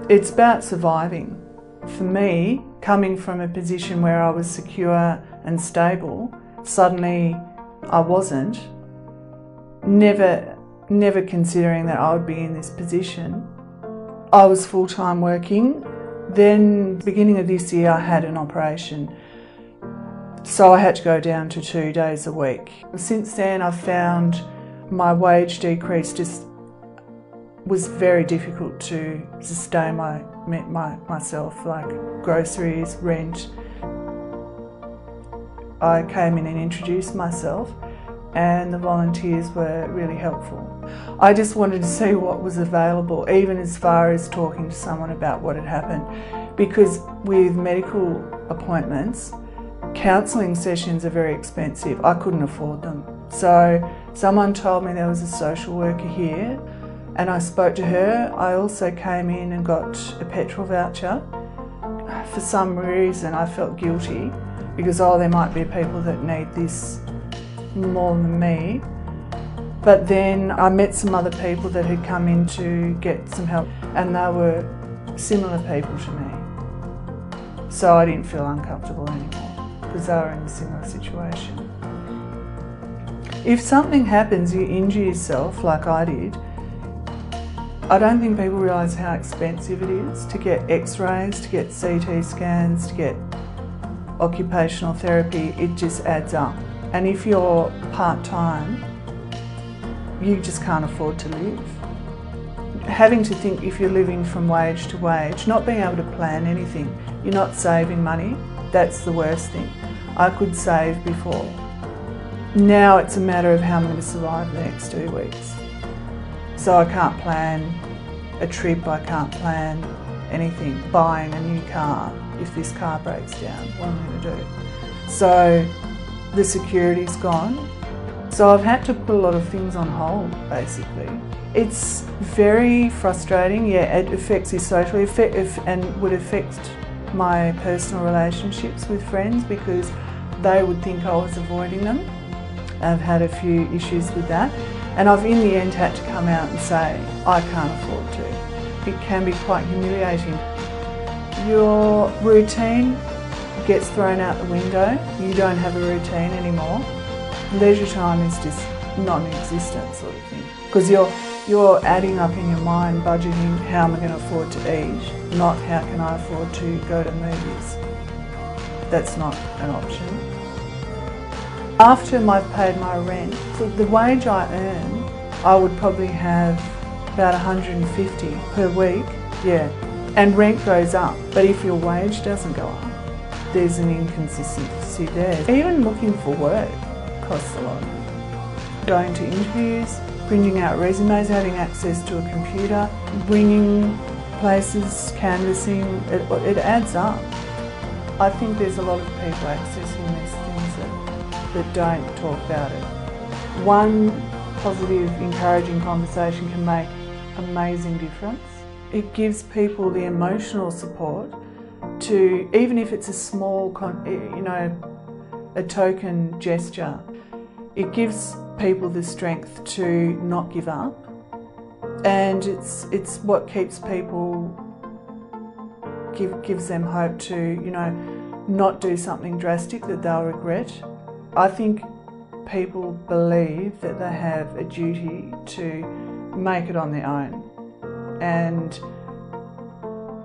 It's about surviving. For me, coming from a position where I was secure and stable, suddenly I wasn't, never considering that I would be in this position. I was full-time working. Then, beginning of this year, I had an operation. So I had to go down to 2 days a week. Since then, I've found my wage decrease just was very difficult to sustain myself, like groceries, rent. I came in and introduced myself, and the volunteers were really helpful. I just wanted to see what was available, even as far as talking to someone about what had happened, because with medical appointments, counselling sessions are very expensive. I couldn't afford them. So someone told me there was a social worker here, and I spoke to her. I also came in and got a petrol voucher. For some reason I felt guilty because, there might be people that need this more than me. But then I met some other people that had come in to get some help, and they were similar people to me. So I didn't feel uncomfortable anymore because they were in a similar situation. If something happens, you injure yourself like I did, I don't think people realise how expensive it is to get x-rays, to get CT scans, to get occupational therapy. It just adds up. And if you're part-time, you just can't afford to live. Having to think if you're living from wage to wage, not being able to plan anything, you're not saving money, that's the worst thing. I could save before. Now it's a matter of how I'm going to survive the next 2 weeks. So I can't plan a trip, I can't plan anything. Buying a new car, if this car breaks down, what am I going to do? So the security's gone. So I've had to put a lot of things on hold, basically. It's very frustrating. Yeah, it affects you socially and would affect my personal relationships with friends because they would think I was avoiding them. I've had a few issues with that. And I've in the end had to come out and say, I can't afford to. It can be quite humiliating. Your routine gets thrown out the window. You don't have a routine anymore. Leisure time is just non-existent sort of thing. Because you're adding up in your mind, budgeting how am I going to afford to eat, not how can I afford to go to movies. That's not an option. After I've paid my rent, for the wage I earn, I would probably have about 150 per week, yeah. And rent goes up, but if your wage doesn't go up, there's an inconsistency there. Even looking for work costs a lot. Going to interviews, printing out resumes, having access to a computer, ringing places, canvassing, it adds up. I think there's a lot of people accessing these things that don't talk about it. One positive, encouraging conversation can make amazing difference. It gives people the emotional support to, even if it's a small, a token gesture, it gives people the strength to not give up, and it's what keeps people, gives them hope to, not do something drastic that they'll regret. I think people believe that they have a duty to make it on their own, and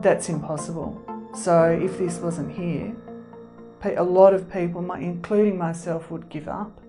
that's impossible. So if this wasn't here, a lot of people, including myself, would give up.